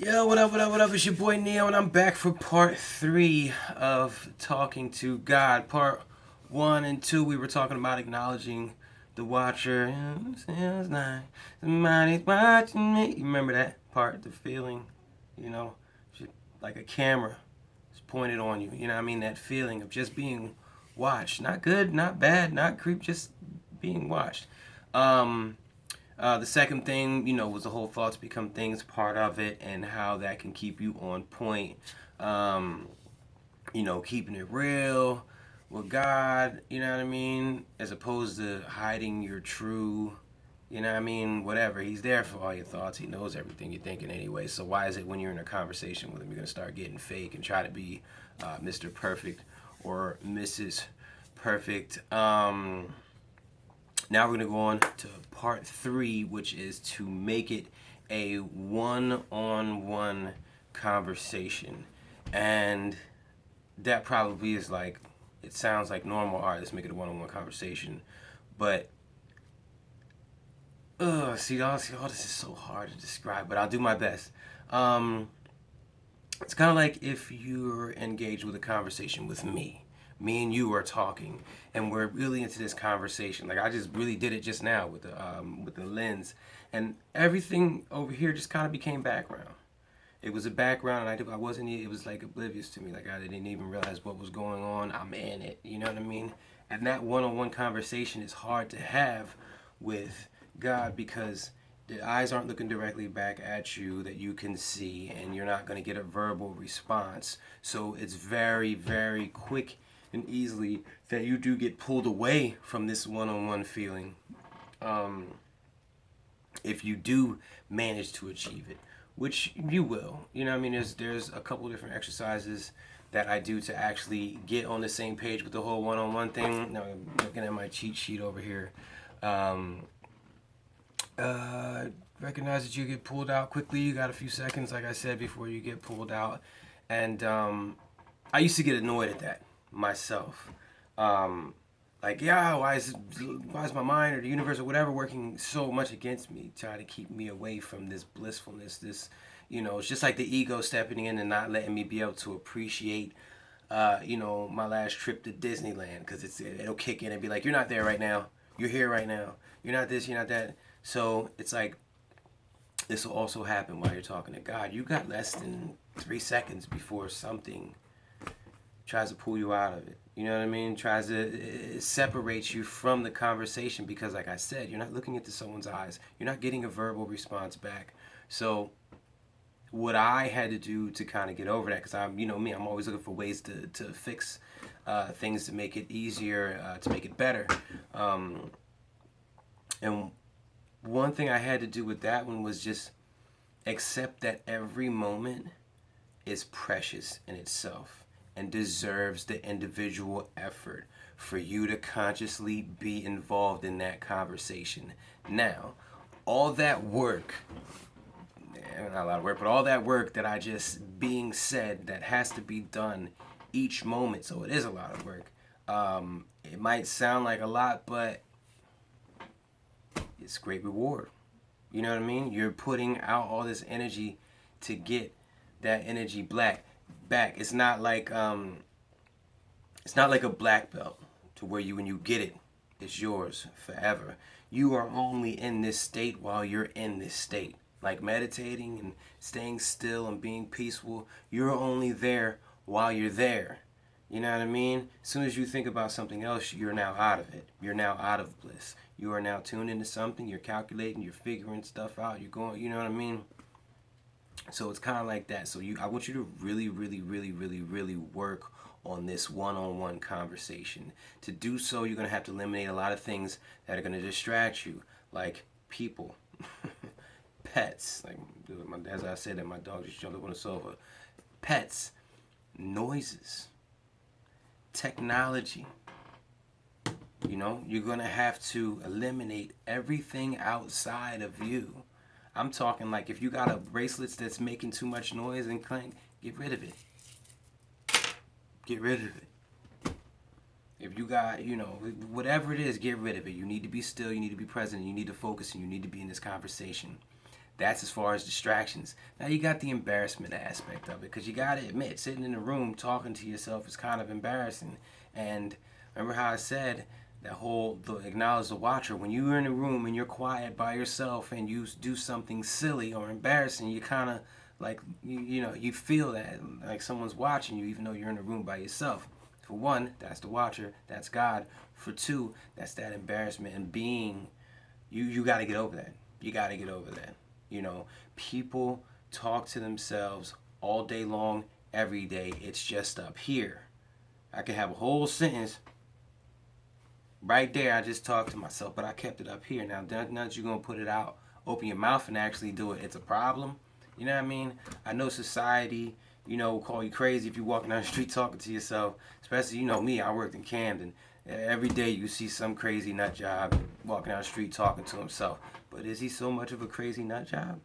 Yo, what up, what up, what up? It's your boy Neo, and I'm back for part 3 of Talking to God. Part 1 and 2, we were talking about acknowledging the watcher. Somebody's watching me. You remember that part? The feeling, you know, like a camera is pointed on you. You know what I mean? That feeling of just being watched. Not good, not bad, not creep, just being watched. Um, the second thing, was the whole thoughts become things part of it and how that can keep you on point. Um, keeping it real with God, you know what I mean? As opposed to hiding your true, you know what I mean? Whatever. He's there for all your thoughts. He knows everything you're thinking anyway. So why is it when you're in a conversation with him, you're going to start getting fake and try to be Mr. Perfect or Mrs. Perfect? Now we're going to go on to part 3, which is to make it a one-on-one conversation. And that probably is like, it sounds like normal. All right, let's make it a one-on-one conversation. But, all this is so hard to describe, but I'll do my best. Um, it's kind of like if you're engaged with a conversation with me. Me and you are talking, and we're really into this conversation. Like I just really did it just now with the lens, and everything over here just kind of became background. It was a background, and I wasn't. It was like oblivious to me. Like I didn't even realize what was going on. I'm in it. You know what I mean? And that one-on-one conversation is hard to have with God because the eyes aren't looking directly back at you that you can see, and you're not going to get a verbal response. So it's very, very quick and easily that you do get pulled away from this one-on-one feeling. Um, if you do manage to achieve it, which you will. You know, what I mean, there's a couple different exercises that I do to actually get on the same page with the whole one-on-one thing. Now I'm looking at my cheat sheet over here. Um, Recognize that you get pulled out quickly. You got a few seconds, like I said, before you get pulled out. And I used to get annoyed at that myself. Um, like, yeah, why is my mind or the universe or whatever working so much against me, trying to keep me away from this blissfulness, this, it's just like the ego stepping in and not letting me be able to appreciate, my last trip to Disneyland, because it'll kick in and be like, you're not there right now, you're here right now, you're not this, you're not that. So it's like this will also happen while you're talking to God. You got less than 3 seconds before something tries to pull you out of it. You know what I mean? Tries to it separates you from the conversation because, like I said, you're not looking into someone's eyes. You're not getting a verbal response back. So, what I had to do to kind of get over that, because I'm, me, I'm always looking for ways to fix things to make it easier, to make it better. And one thing I had to do with that one was just accept that every moment is precious in itself and deserves the individual effort for you to consciously be involved in that conversation. Now, all that work, not a lot of work, but all that work that I just being said that has to be done each moment, so it is a lot of work. It might sound like a lot, but it's great reward. You know what I mean? You're putting out all this energy to get that energy back. It's not like a black belt to where you when you get it, it's yours forever. You are only in this state while you're in this state. Like meditating and staying still and being peaceful, you're only there while you're there. You know what I mean? As soon as you think about something else, you're now out of it. You're now out of bliss. You are now tuned into something. You're calculating. You're figuring stuff out. You're going. You know what I mean? So it's kind of like that. So I want you to really, really, really, really, really work on this one-on-one conversation. To do so, you're gonna have to eliminate a lot of things that are gonna distract you, like people, pets. Like as I said, that my dog just jumped up on the sofa. Pets, noises, technology. You're gonna have to eliminate everything outside of you. I'm talking like if you got a bracelet that's making too much noise and clank, get rid of it. Get rid of it. If you got, whatever it is, get rid of it. You need to be still, you need to be present, you need to focus, and you need to be in this conversation. That's as far as distractions. Now you got the embarrassment aspect of it, because you got to admit, sitting in a room talking to yourself is kind of embarrassing. And remember how I said that whole acknowledge the watcher. When you're in a room and you're quiet by yourself and you do something silly or embarrassing, you kind of like you feel that like someone's watching you, even though you're in a room by yourself. For one, that's the watcher, that's God. For two, that's that embarrassment and being. You got to get over that. You got to get over that. People talk to themselves all day long, every day. It's just up here. I could have a whole sentence right there. I just talked to myself, but I kept it up here. Now that you're going to put it out, open your mouth and actually do it, it's a problem. You know what I mean? I know society, will call you crazy if you're walking down the street talking to yourself. Especially, me, I worked in Camden. Every day you see some crazy nut job walking down the street talking to himself. But is he so much of a crazy nut job?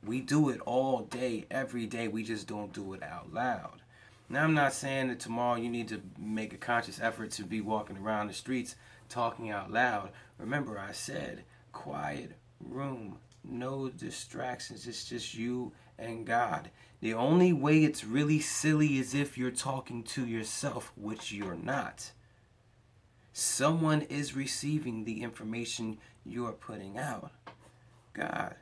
We do it all day, every day. We just don't do it out loud. Now, I'm not saying that tomorrow you need to make a conscious effort to be walking around the streets talking out loud. Remember, I said, quiet room, no distractions. It's just you and God. The only way it's really silly is if you're talking to yourself, which you're not. Someone is receiving the information you're putting out. God.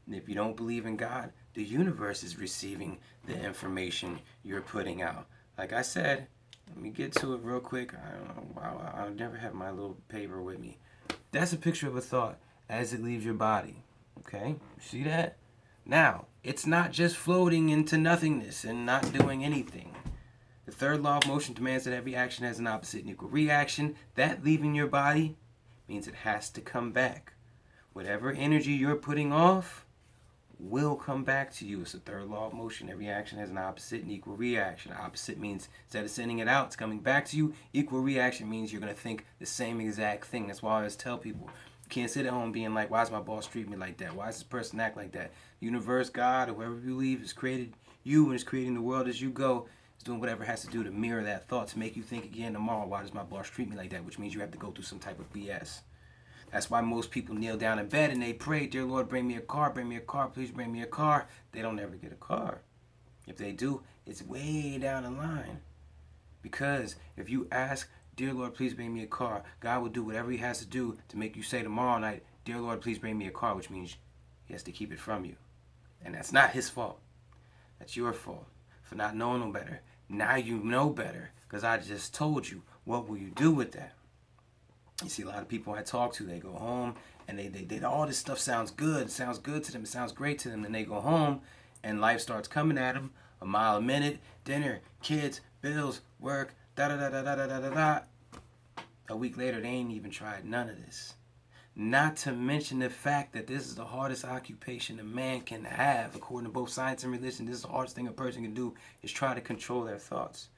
And if you don't believe in God, the universe is receiving the information you're putting out. Like I said, let me get to it real quick. I'll never have my little paper with me. That's a picture of a thought as it leaves your body. Okay? See that? Now, it's not just floating into nothingness and not doing anything. The third law of motion demands that every action has an opposite and equal reaction. That leaving your body means it has to come back. Whatever energy you're putting off will come back to you. It's the third law of motion. Every action has an opposite and equal reaction. Opposite means instead of sending it out, it's coming back to you. Equal reaction means you're going to think the same exact thing. That's why I always tell people, you can't sit at home being like, why does my boss treat me like that? Why does this person act like that? Universe, God, or whoever you believe has created you and is creating the world as you go. Doing whatever it has to do to mirror that thought to make you think again tomorrow, why does my boss treat me like that? Which means you have to go through some type of BS. That's why most people kneel down in bed and they pray, dear Lord, bring me a car, please bring me a car. They don't ever get a car. If they do, it's way down the line. Because if you ask, dear Lord, please bring me a car, God will do whatever he has to do to make you say tomorrow night, dear Lord, please bring me a car, which means he has to keep it from you. And that's not his fault. That's your fault for not knowing no better. Now you know better, because I just told you. What will you do with that? You see a lot of people I talk to, they go home and they all this stuff sounds good. It sounds good to them. It sounds great to them. Then they go home and life starts coming at them. A mile a minute, dinner, kids, bills, work, da-da-da-da-da-da-da-da. A week later, they ain't even tried none of this. Not to mention the fact that this is the hardest occupation a man can have. According to both science and religion, this is the hardest thing a person can do, is try to control their thoughts.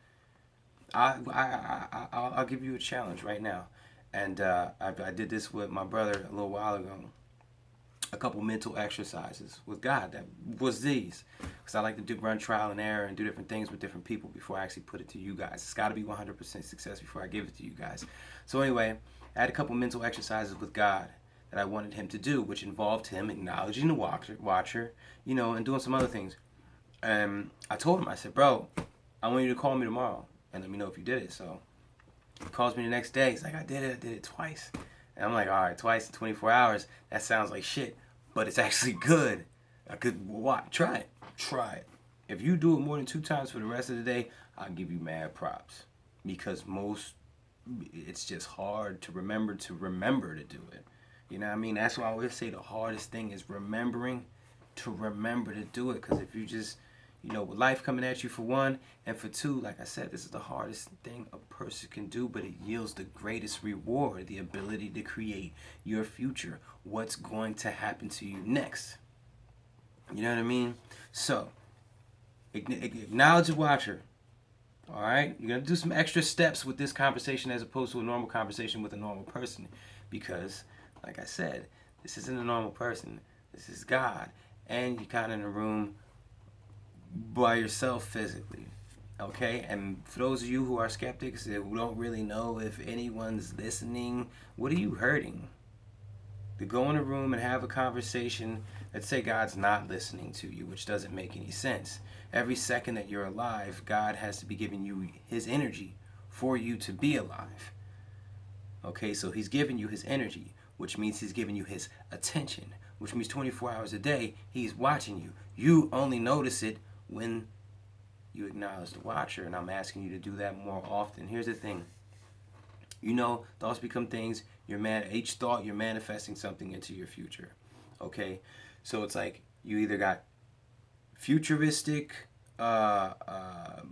I'll give you a challenge right now. And I did this with my brother a little while ago. A couple mental exercises with God. That was these. Because I like to run trial and error and do different things with different people before I actually put it to you guys. It's got to be 100% success before I give it to you guys. So anyway, I had a couple mental exercises with God that I wanted him to do, which involved him acknowledging the watcher, and doing some other things. And I told him, I said, bro, I want you to call me tomorrow and let me know if you did it. So he calls me the next day. He's like, I did it twice. And I'm like, all right, twice in 24 hours. That sounds like shit, but it's actually good. I could try it. If you do it more than 2 times for the rest of the day, I'll give you mad props, because it's just hard to remember to do it. You know what I mean? That's why I always say the hardest thing is remembering to remember to do it. Because if you just, with life coming at you for one, and for two, like I said, this is the hardest thing a person can do, but it yields the greatest reward, the ability to create your future, what's going to happen to you next. You know what I mean? So, acknowledge the watcher. All right? You're going to do some extra steps with this conversation as opposed to a normal conversation with a normal person. Because, like I said, this isn't a normal person. This is God. And you're kind of in a room by yourself physically. Okay? And for those of you who are skeptics, who don't really know if anyone's listening, what are you hurting? To go in a room and have a conversation Let's say God's not listening to you, which doesn't make any sense. Every second that you're alive, God has to be giving you his energy for you to be alive. Okay, so he's giving you his energy, which means he's giving you his attention, which means 24 hours a day, he's watching you. You only notice it when you acknowledge the watcher, and I'm asking you to do that more often. Here's the thing. You know, thoughts become things. Each thought, you're manifesting something into your future. Okay? So it's like you either got futuristic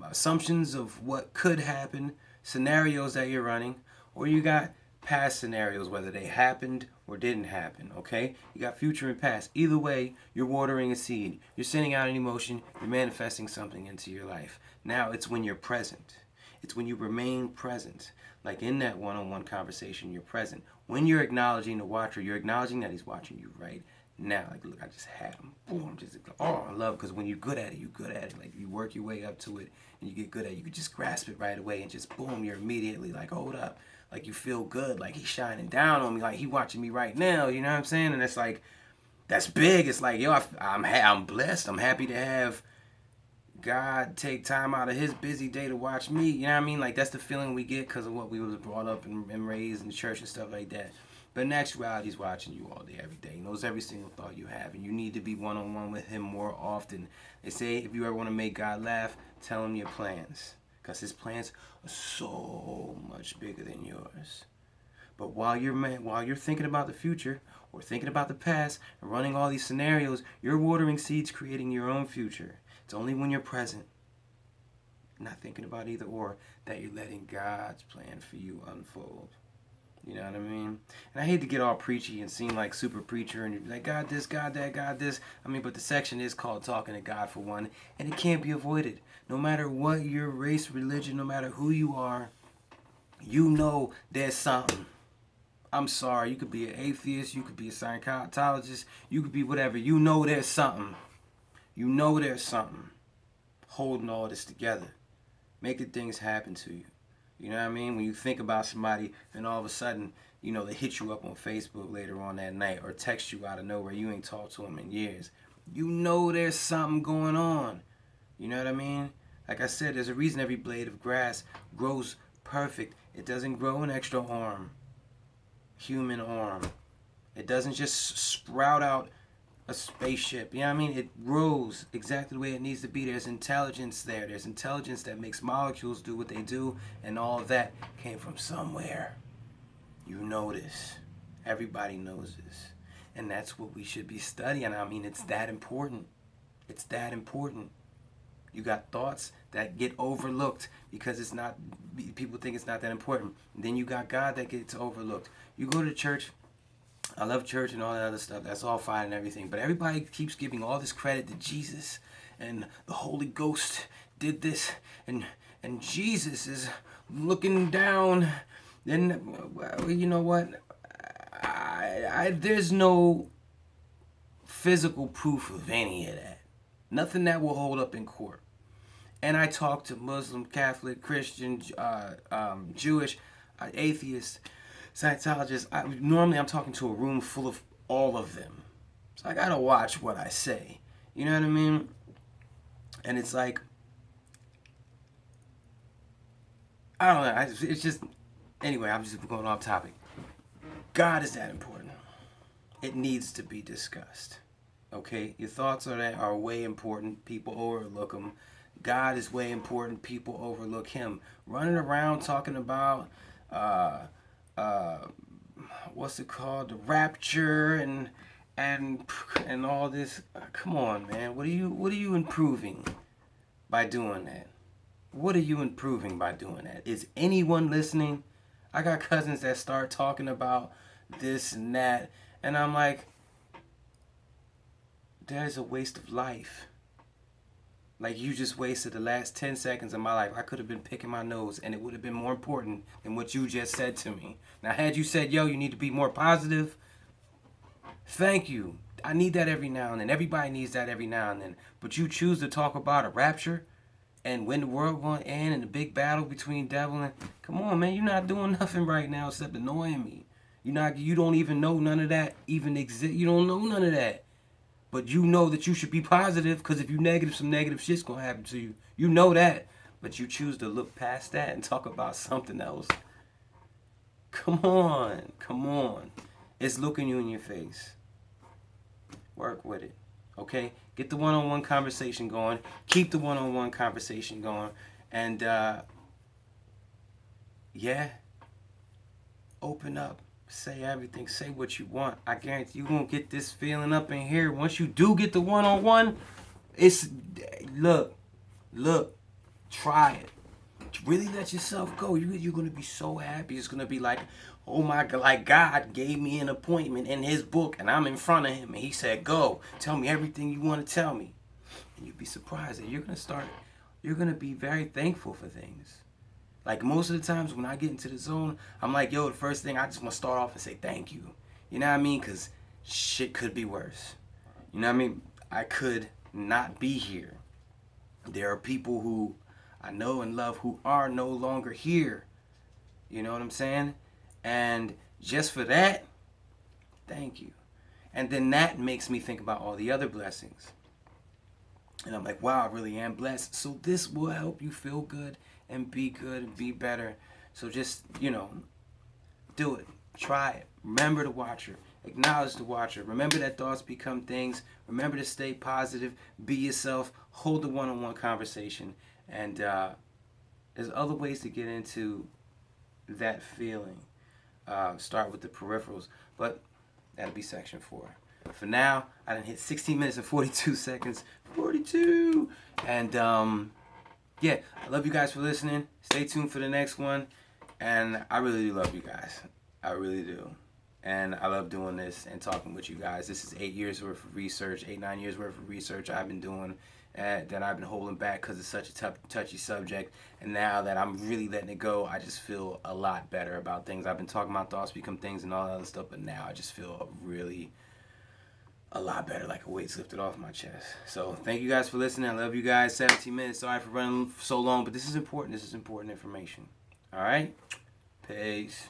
assumptions of what could happen, scenarios that you're running, or you got past scenarios, whether they happened or didn't happen, okay? You got future and past. Either way, you're watering a seed. You're sending out an emotion. You're manifesting something into your life. Now it's when you're present. It's when you remain present. Like in that one-on-one conversation, you're present. When you're acknowledging the watcher, you're acknowledging that he's watching you right now. Like, look, I just had him. Boom. I love, because when you're good at it, you're good at it. Like, you work your way up to it and you get good at it. You can just grasp it right away and just boom, you're immediately like, hold up. Like, you feel good. Like, he's shining down on me. Like, he watching me right now. You know what I'm saying? And it's like, that's big. It's like, yo, I'm blessed. I'm happy to have God take time out of his busy day to watch me. You know what I mean? Like, that's the feeling we get because of what we was brought up and raised in the church and stuff like that. But in actuality, he's watching you all day, every day. He knows every single thought you have. And you need to be one-on-one with him more often. They say if you ever want to make God laugh, tell him your plans. Because his plans are so much bigger than yours. But while you're thinking about the future or thinking about the past and running all these scenarios, you're watering seeds, creating your own future. It's only when you're present, not thinking about either or, that you're letting God's plan for you unfold. You know what I mean? And I hate to get all preachy and seem like super preacher and you're like, God this, God that, God this. I mean, but the section is called Talking to God for one, and it can't be avoided. No matter what your race, religion, no matter who you are, you know there's something. I'm sorry, you could be an atheist, you could be a Scientologist, you could be whatever. You know there's something. You know there's something holding all this together, making things happen to you. You know what I mean? When you think about somebody and all of a sudden, you know, they hit you up on Facebook later on that night or text you out of nowhere, you ain't talked to them in years. You know there's something going on. You know what I mean? Like I said, there's a reason every blade of grass grows perfect. It doesn't grow an extra arm, human arm. It doesn't just sprout out a spaceship. You know what I mean? It grows exactly the way it needs to be. There's intelligence there. There's intelligence that makes molecules do what they do, and all of that came from somewhere. You know this. Everybody knows this. And that's what we should be studying. I mean, it's that important. It's that important. You got thoughts that get overlooked because it's not, people think it's not that important. And then you got God that gets overlooked. You go to church. I love church and all that other stuff. That's all fine and everything. But everybody keeps giving all this credit to Jesus. And the Holy Ghost did this. And Jesus is looking down. Then, you know what? There's no physical proof of any of that. Nothing that will hold up in court. And I talk to Muslim, Catholic, Christian, Jewish, atheist, Scientologists. Normally I'm talking to a room full of all of them. So I gotta watch what I say. You know what I mean? And it's like, I don't know. It's just, anyway, I'm just going off topic. God is that important. It needs to be discussed. Okay? Your thoughts are way important. People overlook them. God is way important. People overlook him. Running around talking about what's it called? The rapture and all this. Come on, man. What are you improving by doing that? What are you improving by doing that? Is anyone listening? I got cousins that start talking about this and that, and I'm like, there's a waste of life. Like, you just wasted the last 10 seconds of my life. I could have been picking my nose, and it would have been more important than what you just said to me. Now, had you said, yo, you need to be more positive, thank you. I need that every now and then. Everybody needs that every now and then. But you choose to talk about a rapture and when the world going to end and the big battle between devil and... Come on, man. You're not doing nothing right now except annoying me. You don't even know none of that even exists. You don't know none of that. But you know that you should be positive, because if you negative, some negative shit's gonna happen to you. You know that. But you choose to look past that and talk about something else. Come on. Come on. It's looking you in your face. Work with it. Okay? Get the one-on-one conversation going. Keep the one-on-one conversation going. And, yeah. Open up. Say everything. Say what you want. I guarantee you won't get this feeling up in here. Once you do get the one-on-one, it's, look, try it. Really let yourself go. You're going to be so happy. It's going to be like, oh my God, like God gave me an appointment in his book and I'm in front of him and he said, go, tell me everything you want to tell me. And you'd be surprised that you're going to be very thankful for things. Like most of the times when I get into the zone, I'm like, yo, the first thing I just want to start off and say thank you. You know what I mean? Because shit could be worse. You know what I mean? I could not be here. There are people who I know and love who are no longer here. You know what I'm saying? And just for that, thank you. And then that makes me think about all the other blessings. And I'm like, wow, I really am blessed. So this will help you feel good and be better. So just, do it. Try it. Remember the watcher. Acknowledge the watcher. Remember that thoughts become things. Remember to stay positive. Be yourself. Hold the one-on-one conversation. And there's other ways to get into that feeling. Start with the peripherals. But that'll be section 4. For now, I done hit 16 minutes and 42 seconds. 42! And, yeah, I love you guys for listening. Stay tuned for the next one. And I really do love you guys. I really do. And I love doing this and talking with you guys. This is 8 years worth of research, 9 years worth of research I've been doing that I've been holding back because it's such a touchy subject. And now that I'm really letting it go, I just feel a lot better about things. I've been talking about thoughts become things and all that other stuff, but now I just feel a lot better, like a weight's lifted off my chest. So thank you guys for listening. I love you guys. 17 minutes. Sorry for running so long, but this is important. This is important information. All right? Peace.